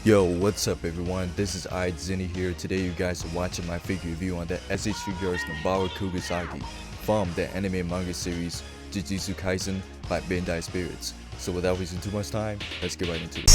Yo, what's up everyone, this is AZN here. Today you guys are watching my figure review on the S.h.Figuarts Nobara Kugisaki from the anime and manga series Jujutsu Kaisen by Bandai Spirits. So without wasting too much time, let's get right into it.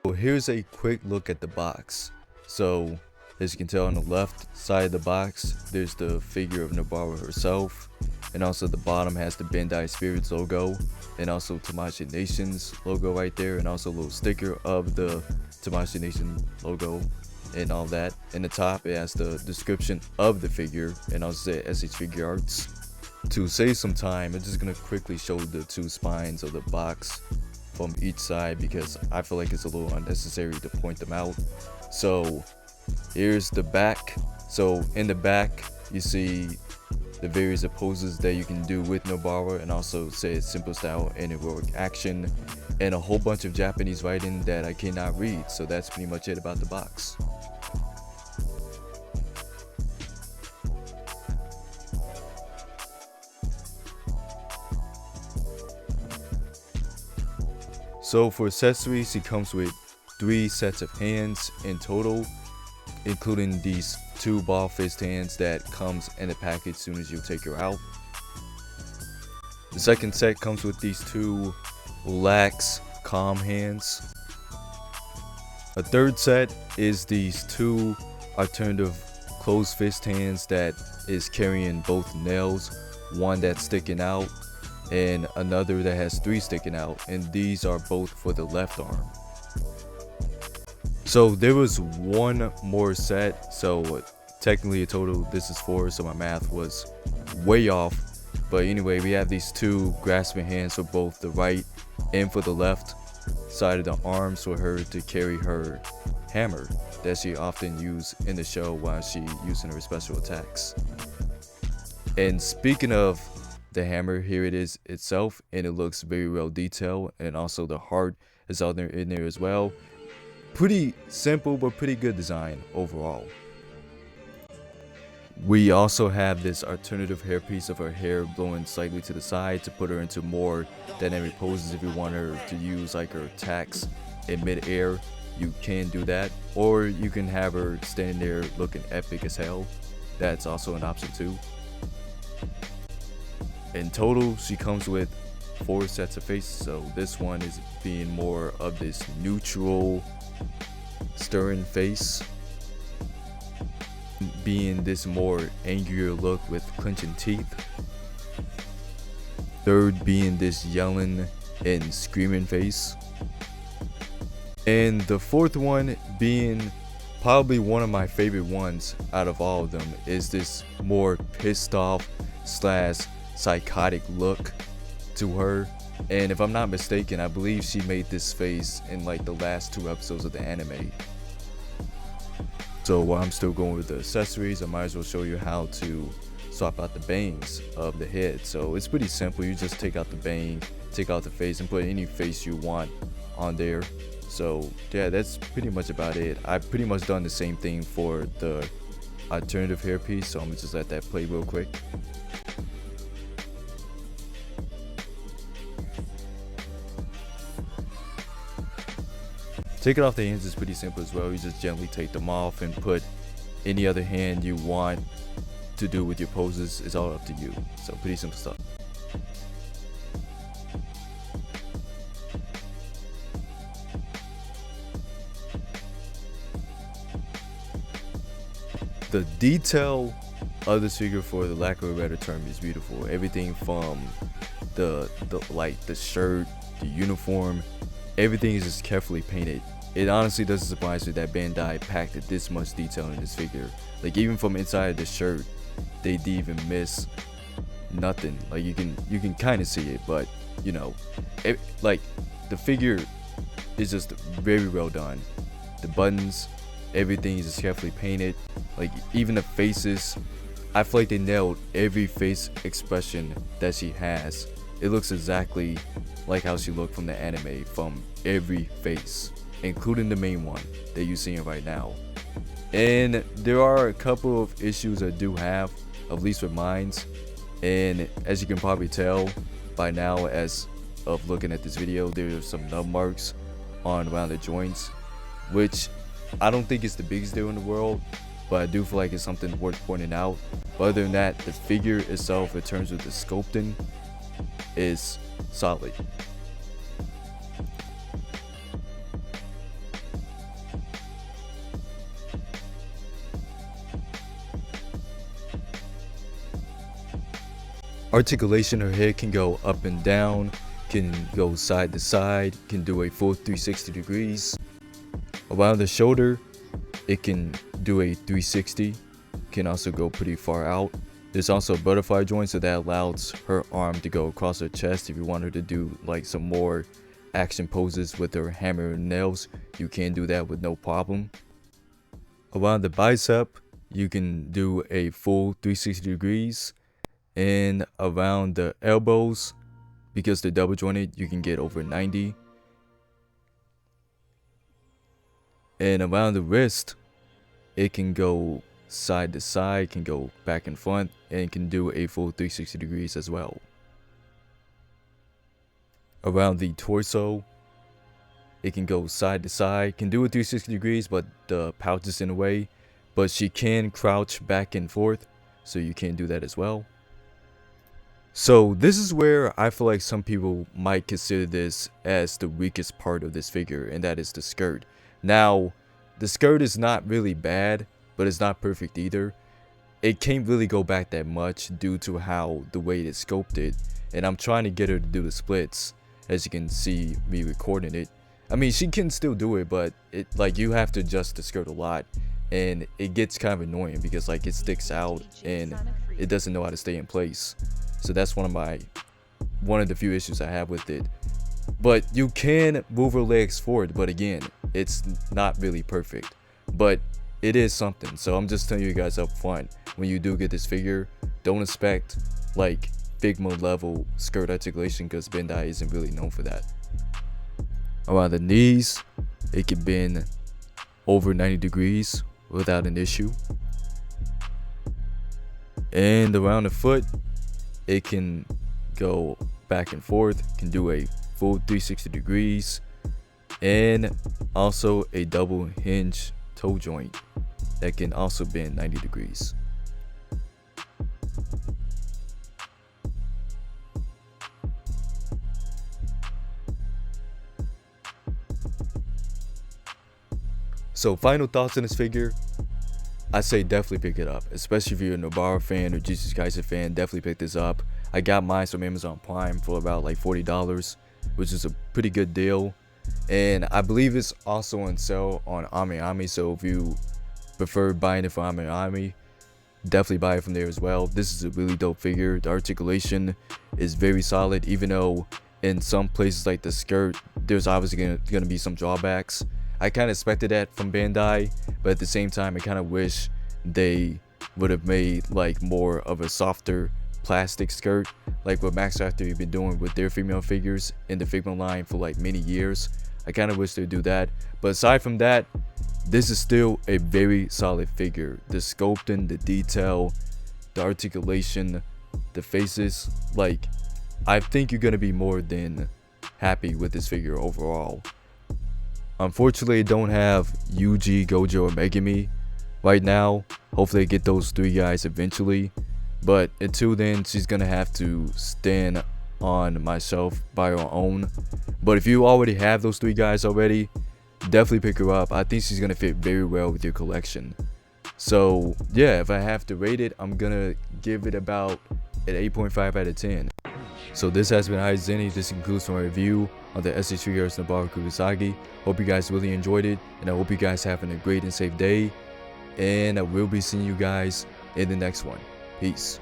So here's a quick look at the box. So as you can tell on the left side of the box, there's the figure of Nobara herself, and also the bottom has the Bandai Spirits logo, and also Tamashii Nation's logo right there, and also a little sticker of the Tamashii Nation logo and all that. In the top it has the description of the figure and also say S.h.Figuarts. To save some time, I'm just gonna quickly show the two spines of the box from each side because I feel like it's a little unnecessary to point them out. So here's the back. So in the back you see the various poses that you can do with Nobara, and also say it's simple style and heroic action, and a whole bunch of Japanese writing that I cannot read. So that's pretty much it about the box. So for accessories, it comes with 3 sets of hands in total, including these 2 ball fist hands that comes in the package as soon as you take her out. The second set comes with these 2 relax calm hands. A third set is these 2 alternative closed fist hands that is carrying both nails, one that's sticking out and another that has 3 sticking out, and these are both for the left arm. So there was one more set, so technically a total this is 4, so my math was way off. But anyway, we have these 2 grasping hands for both the right and for the left side of the arms for her to carry her hammer that she often uses in the show while she using her special attacks. And speaking of the hammer, here it is itself, and it looks very well detailed, and also the heart is out there in there as well. Pretty simple but pretty good design overall. We also have this alternative hairpiece of her hair blowing slightly to the side to put her into more dynamic poses. If you want her to use like her attacks in mid-air, you can do that, or you can have her standing there looking epic as hell. That's also an option too. In total, she comes with 4 sets of faces, so this one is being more of this neutral, stern face, being this more angrier look with clenching teeth. Third being this yelling and screaming face. And the fourth one being probably one of my favorite ones out of all of them is this more pissed off slash psychotic look to her. And if I'm not mistaken, I believe she made this face in like the last 2 episodes of the anime. So while I'm still going with the accessories, I might as well show you how to swap out the bangs of the head. So it's pretty simple. You just take out the bang, take out the face, and put any face you want on there. So yeah, that's pretty much about it. I've pretty much done the same thing for the alternative hairpiece, so I'm gonna just let that play real quick. Taking off the hands is pretty simple as well. You just gently take them off and put any other hand you want to do with your poses. It's all up to you. So pretty simple stuff. The detail of this figure, for the lack of a better term, is beautiful. Everything from the shirt, the uniform, everything is just carefully painted. It honestly doesn't surprise me that Bandai packed this much detail in this figure. Like even from inside the shirt, they didn't even miss nothing. Like you can kind of see it, but you know, like the figure is just very well done. The buttons, everything is just carefully painted. Like even the faces, I feel like they nailed every face expression that she has. It looks exactly like how she looked from the anime, from every face, including the main one that you're seeing right now. And there are a couple of issues I do have, at least with mines. And as you can probably tell by now, as of looking at this video, there are some nub marks on around the joints, which I don't think is the biggest deal in the world, but I do feel like it's something worth pointing out. But other than that, the figure itself, in terms of the sculpting, is solid. Articulation, her head can go up and down, can go side to side, can do a full 360 degrees. Around the shoulder, it can do a 360, can also go pretty far out. There's also a butterfly joint, so that allows her arm to go across her chest. If you want her to do like some more action poses with her hammer and nails, you can do that with no problem. Around the bicep, you can do a full 360 degrees. And around the elbows, because they're double jointed, you can get over 90. And around the wrist, it can go side to side, can go back and front, and can do a full 360 degrees as well. Around the torso, it can go side to side, can do a 360 degrees, but the pouch is in the way. But she can crouch back and forth, so you can do that as well. So this is where I feel like some people might consider this as the weakest part of this figure, and that is the skirt. Now, the skirt is not really bad, but it's not perfect either. It can't really go back that much due to how the way it is sculpted, and I'm trying to get her to do the splits, as you can see me recording it. I mean, she can still do it, but it like you have to adjust the skirt a lot, and it gets kind of annoying because like it sticks out and it doesn't know how to stay in place. So that's one of the few issues I have with it. But you can move her legs forward, but again, it's not really perfect. But it is something. So I'm just telling you guys up front, when you do get this figure, don't expect like Figma level skirt articulation, because Bandai isn't really known for that. Around the knees, it can bend over 90 degrees without an issue. And around the foot, it can go back and forth, can do a full 360 degrees, and also a double hinge toe joint that can also bend 90 degrees. So final thoughts on this figure, I say definitely pick it up, especially if you're a Nobara fan or Jujutsu Kaisen fan. Definitely pick this up. I got mine from Amazon Prime for about like $40, which is a pretty good deal. And I believe it's also on sale on AZN, so if you prefer buying it from AZN, definitely buy it from there as well. This is a really dope figure. The articulation is very solid, even though in some places like the skirt, there's obviously gonna be some drawbacks. I kind of expected that from Bandai, but at the same time, I kind of wish they would have made like more of a softer plastic skirt, like what Max Factory have been doing with their female figures in the Figma line for like many years. I kind of wish they'd do that. But aside from that, this is still a very solid figure. The sculpting, the detail, the articulation, the faces, like I think you're gonna be more than happy with this figure overall. Unfortunately, I don't have Yuji, Gojo, or Megumi right now. Hopefully I get those three guys eventually. But until then, she's gonna have to stand on my shelf by her own. But if you already have those three guys already, definitely pick her up. I think she's gonna fit very well with your collection. So yeah, if I have to rate it, I'm gonna give it about an 8.5 out of 10. So this has been AZN. This concludes my review on the S.h.Figuarts Nobara Kugisaki. Hope you guys really enjoyed it, and I hope you guys having a great and safe day. And I will be seeing you guys in the next one. Peace.